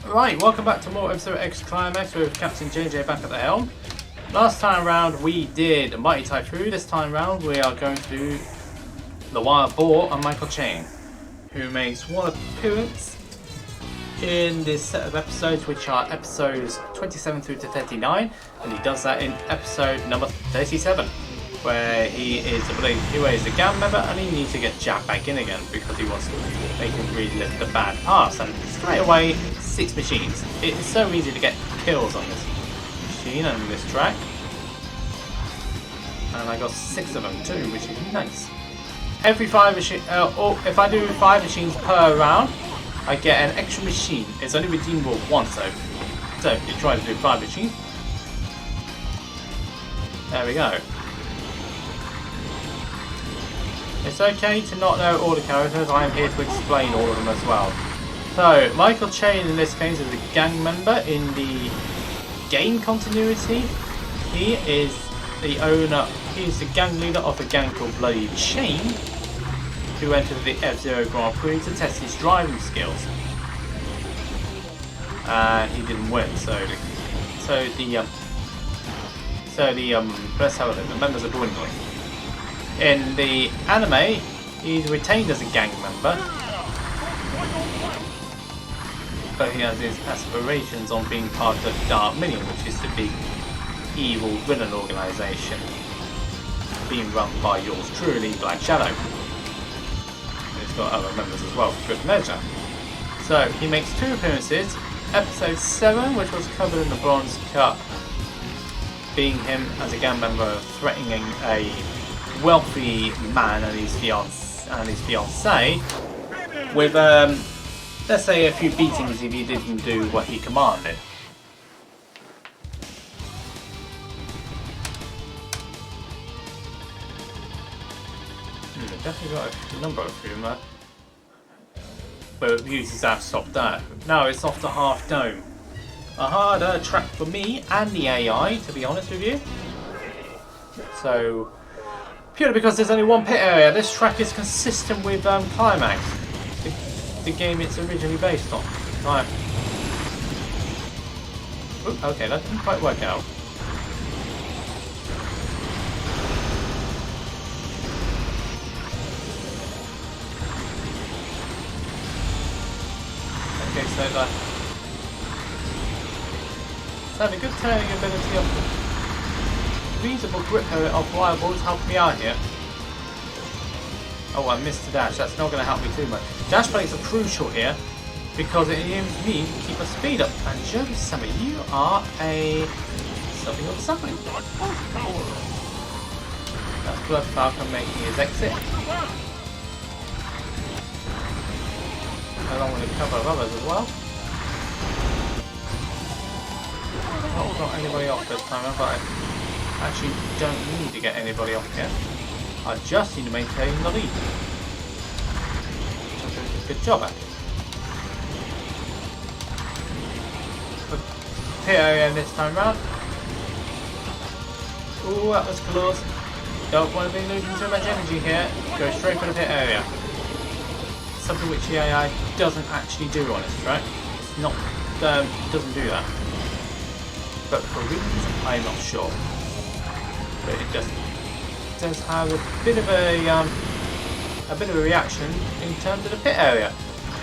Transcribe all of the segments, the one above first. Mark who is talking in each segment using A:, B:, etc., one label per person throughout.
A: Right, welcome back to more F-Zero X Climax with Captain JJ back at the helm. Last time round we did Mighty Typhoon. This time round we are going to do the Wild Boar and Michael Chain, who makes one appearance in this set of episodes, which are episodes 27 through to 39, and he does that in episode number 37, where he is, I believe, he is a gang member and he needs to get jabbed back in again because he wants to make him relive the bad past. And straight away, 6 machines. It is so easy to get kills on this machine and this track, and I got 6 of them too, which is nice. Every 5 machines, if I do 5 machines per round, I get an extra machine. It's only redeemable once though. So if you try to do 5 machines, there we go. It's okay to not know all the characters. I am here to explain all of them as well. So Michael Chain in this case is a gang member in the game continuity. He is the owner. He is the gang leader of a gang called Bloody Chain, who entered the F-Zero Grand Prix to test his driving skills. He didn't win, so let's have a look. The members are dwindling. In the anime, he's retained as a gang member, but he has his aspirations on being part of Dark Minion, which is the big evil villain organisation being run by yours truly, Black Shadow. He's got other members as well for good measure. So he makes 2 appearances. Episode 7, which was covered in the Bronze Cup, being him as a gang member threatening a wealthy man and his fiancée with let's say a few beatings if he didn't do what he commanded. Definitely got a number of them, but users have stopped that. Now it's off to Half Dome. A harder track for me and the AI, to be honest with you. So, purely because there's only one pit area, this track is consistent with Climax, the game it's originally based on. Right. Ooh, okay, that didn't quite work out. Okay, so having a good turning ability of reasonable grip of Wild Boar's helped me out here. Oh, I missed the dash. That's not going to help me too much. Dash plates are crucial here because it enables me to keep my speed up. And Joey Summer, you are a something of something. That's Blood Falcon making his exit, along with a couple of others as well. Not got anybody off this time, but I actually don't need to get anybody off here. I just need to maintain the lead. Good job at it. Pit area this time round. Ooh, that was close. Don't want to be losing too much energy here. Go straight for the pit area. Something which the AI doesn't actually do on its track. It's not, doesn't do that. But for reasons I'm not sure. But it just does have a bit of a reaction in terms of the pit area.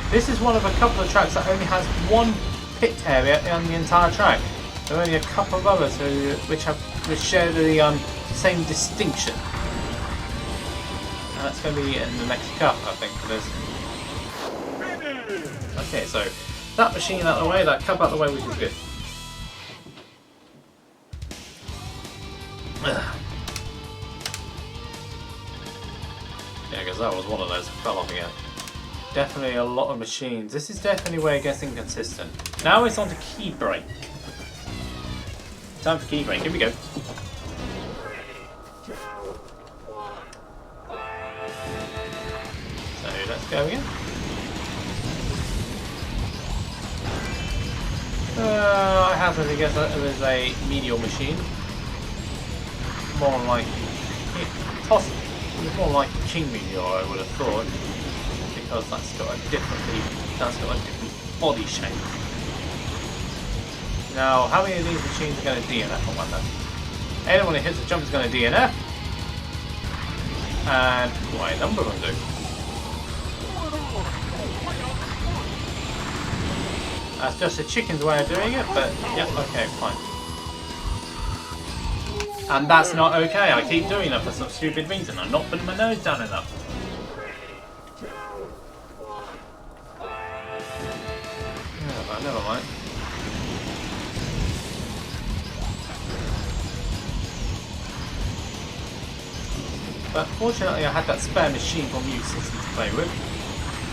A: This is one of a couple of tracks that only has one pit area on the entire track. There are only a couple of others which share the same distinction. And that's going to be in the next cup, I think, for this. Okay, so that machine out of the way, that cup out of the way, which is good. Yeah, because that was one of those that fell off again. Definitely a lot of machines. This is definitely where it gets inconsistent. Now it's on to key break. Time for key break. Here we go. So let's go again. I happen to guess that it was a medial machine. More like possibly. It's more like a King Meteor, I would have thought, because that's got a different body shape. Now, how many of these machines are going to DNF, I wonder? Anyone who hits a jump is going to DNF. And quite a number of them do. That's just a chicken's way of doing it, but yeah, okay, fine. And that's not okay, I keep doing that for some stupid reason. I'm not putting my nose down enough. Yeah, but never mind. But fortunately I had that spare machine from U-System to play with.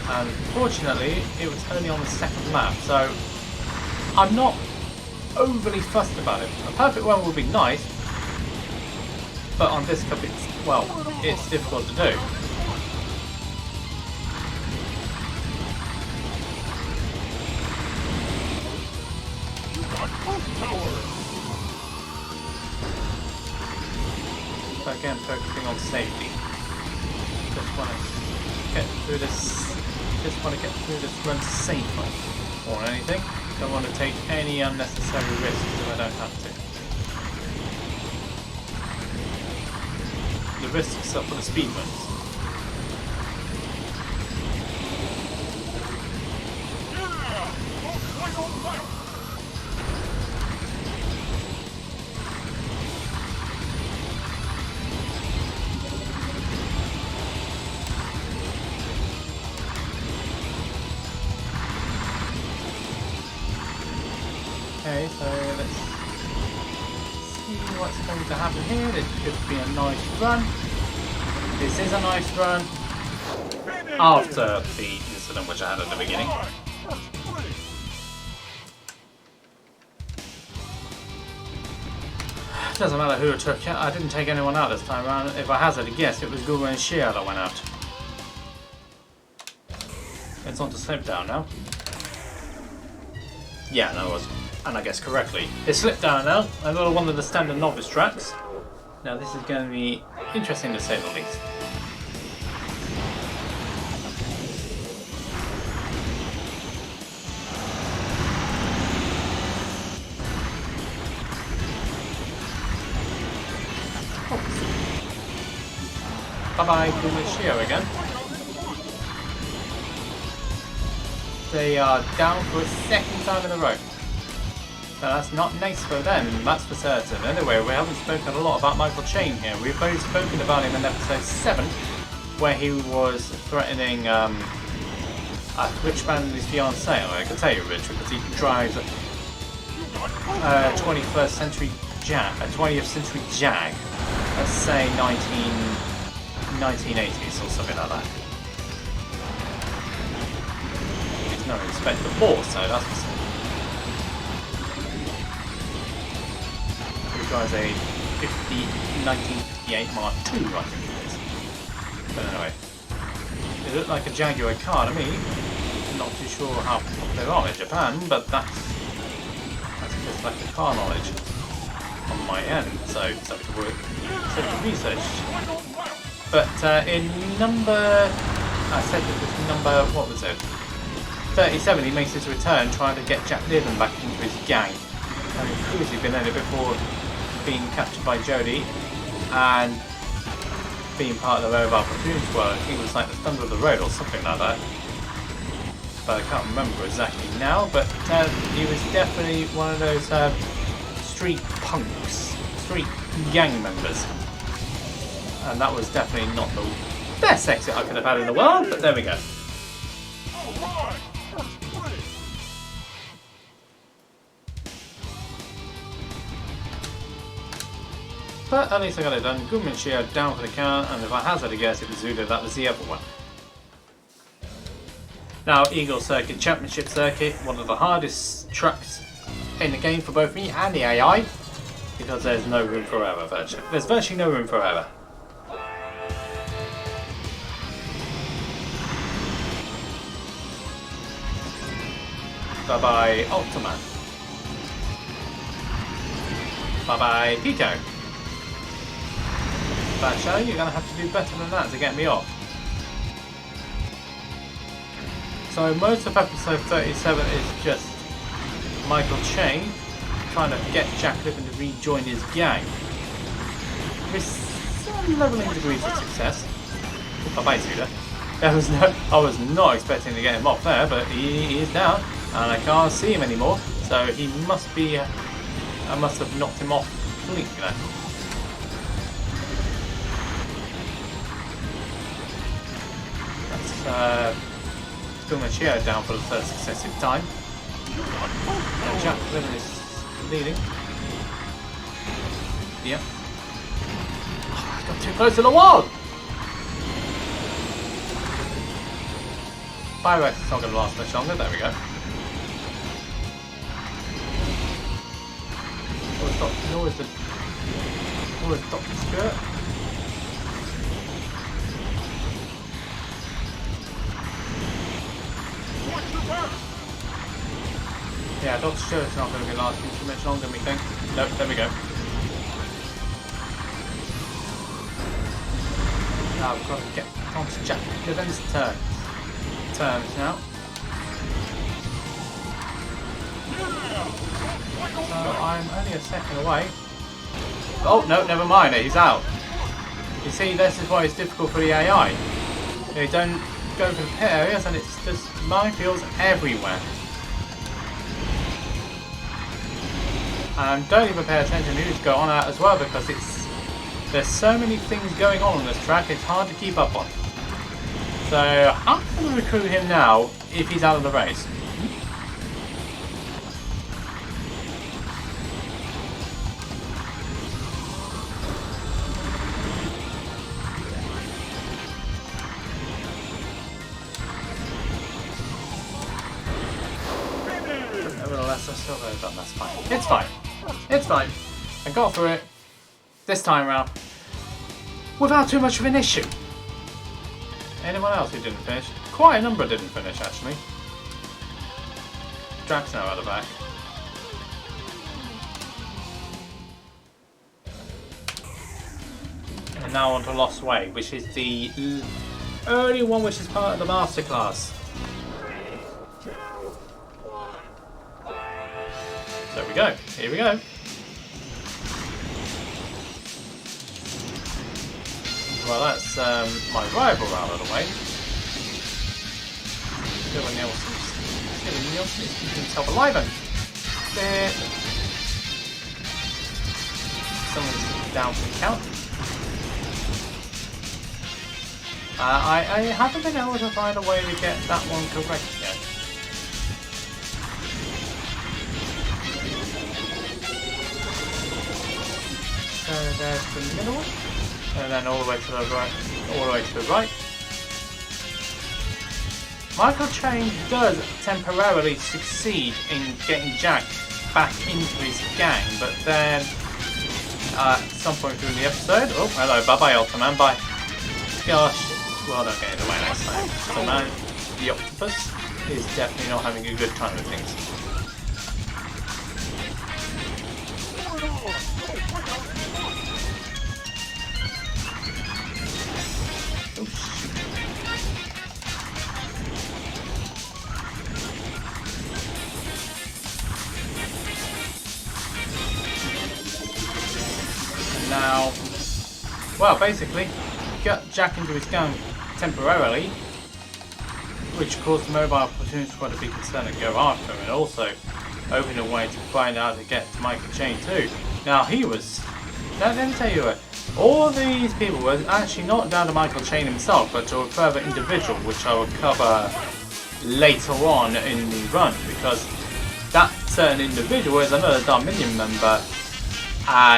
A: And fortunately it was only on the second lap, so I'm not overly fussed about it. A perfect one would be nice, but on this cup it's, well, it's difficult to do. So again, focusing on safety. Just want to get through this. Just want to get through this run safely, or anything. Don't want to take any unnecessary risks if I don't have to. The risks are for the speed runs. Okay, so let's see what's going to happen here. This should be a nice run. This is a nice run. After the incident which I had at the beginning. Doesn't matter who took it. I didn't take anyone out this time around. If I hazard a guess, it was Google and Shia that went out. It's on to slip down now. Yeah, no, it was. And I guess correctly. It slipped down now. I've got one of the standard novice tracks. Now this is going to be interesting to say the least. Bye bye, Shio again. They are down for a second time in a row. So that's not nice for them, that's for certain. Anyway, we haven't spoken a lot about Michael Chain here. We've only spoken about him in episode 7, where he was threatening Rich Man and his fiancée. I can tell you Rich, because he drives a 21st century Jag, a 20th century Jag. Let's say 1980s or something like that. He's no Inspector Boar, so that's for certain. He drives a 1958 Mark II, I think it is. But anyway, it looked like a Jaguar car to me. Not too sure how they are in Japan, but that's just like the car knowledge on my end, so something to work, something to research. But in number, I said that this number, what was it? 37, he makes his return trying to get Jack Lydon back into his gang. And he's previously been in it before being captured by Jody and being part of the mobile platoon squad. I think it was like the Thunder of the Road or something like that. But I can't remember exactly now, but he was definitely one of those street punks, street gang members. And that was definitely not the best exit I could have had in the world, but there we go. But at least I got it done. Goodman Shia down for the car, and if I hazard a guess, it was Zuda, that was the other one. Now, Eagle Circuit, Championship Circuit, one of the hardest tracks in the game for both me and the AI, because there's no room for error, virtually. There's virtually no room for error. Bye bye, Ultraman. Bye bye, Pico. Bad show, you're going to have to do better than that to get me off. So most of episode 37 is just Michael Chain trying to get Jack Living to rejoin his gang. With some leveling degrees of success. Bye-bye, Tudor. I was not expecting to get him off there, but he is down, and I can't see him anymore, so he must be... I must have knocked him off completely then. That's still Machio down for the third successive time. And Jack Living is leading. Yep. Oh, I got too close to the wall! Fireworks is not going to last much longer, there we go. Always Dr. Skirt. Yeah, Dr. Stewart's not going to be lasting too much longer, we think. Nope, there we go. Now we've got to get onto Jack Living's turns now. So I'm only a second away. Oh no, never mind, he's out. You see, this is why it's difficult for the AI. They don't go to the pit areas and it's just minefields everywhere. And don't even pay attention who's going on out as well, because there's so many things going on this track, it's hard to keep up on. So I'm going to recruit him now if he's out of the race. Nevertheless, I still got it done, that's fine. It's fine. It's fine. I got through it this time round without too much of an issue. Anyone else who didn't finish? Quite a number didn't finish, actually. Drax now at the back. And now on to Lost Way, which is the early one, which is part of the masterclass. There we go. Here we go. Well, that's my rival out of the way. Dylan Nielsen is keeping himself alive and there. Someone's down for the count. I haven't been able to find a way to get that one correct yet. So there's the middle one. And then all the way to the right, Michael Chain does temporarily succeed in getting Jack back into his gang, but then at some point during the episode, oh hello, bye bye Ultraman, bye. Gosh, well don't get in the way next time. So man, the octopus is definitely not having a good time with things. Now, well, basically, got Jack into his gang temporarily, which caused the Mobile Platoon Squad to be concerned and go after him, and also opened a way to find out to get to Michael Chain too. Now, let me tell you what, all these people were actually not down to Michael Chain himself, but to a further individual, which I will cover later on in the run, because that certain individual is another Dominion member.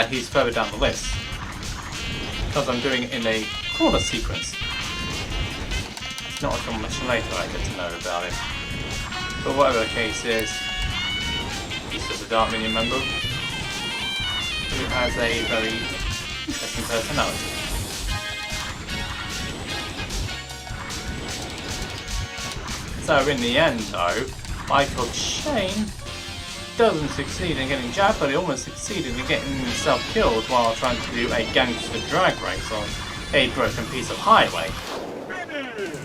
A: He's further down the list, because I'm doing it in a corner sequence. It's not until much later I get to know about it. But whatever the case is, he's just a Dark Minion member who has a very interesting personality. So in the end though, Michael Chain doesn't succeed in getting jabbed, but he almost succeeded in getting himself killed while trying to do a gangster drag race on a broken piece of highway.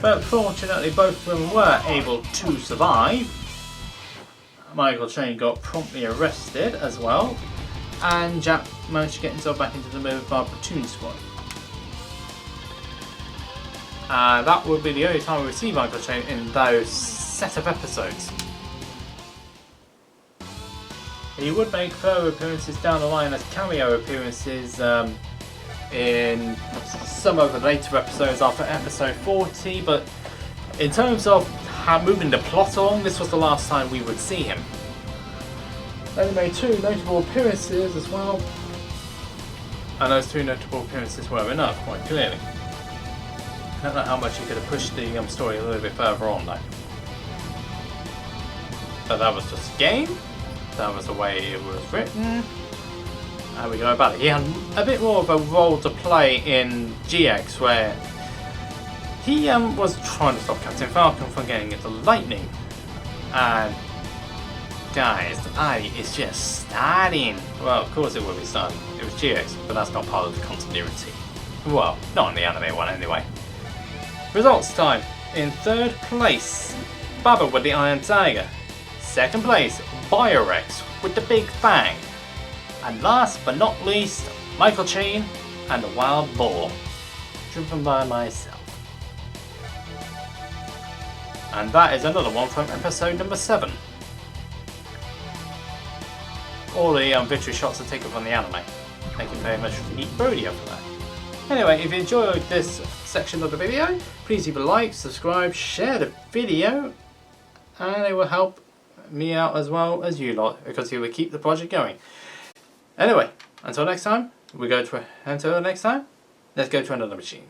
A: But fortunately both of them were able to survive, Michael Chain got promptly arrested as well, and Jack managed to get himself back into the Mobile Platoon squad. That will be the only time we see Michael Chain in those set of episodes. He would make further appearances down the line as cameo appearances in some of the later episodes after episode 40, but in terms of moving the plot along, this was the last time we would see him. Then he made 2 notable appearances as well, and those 2 notable appearances were enough, quite clearly. I don't know how much he could have pushed the story a little bit further on though. But that was just a game. That was the way it was written. How we go about it. He had a bit more of a role to play in GX, where he was trying to stop Captain Falcon from getting into lightning. And guys, the party is just starting. Well, of course it will be starting. It was GX, but that's not part of the continuity. Well, not in the anime one anyway. Results time. In 3rd place, Baba with the Iron Tiger. 2nd place, Boar with the Big Fang. And last but not least, Michael Chain and the Wild Boar, driven by myself. And that is another one from episode number 7. All the victory shots are taken from the anime. Thank you very much, Phillippe Brodier, for that. Anyway, if you enjoyed this section of the video, please leave a like, subscribe, share the video, and it will help me out as well as you lot, because it will keep the project going. Anyway, until next time, let's go to another machine.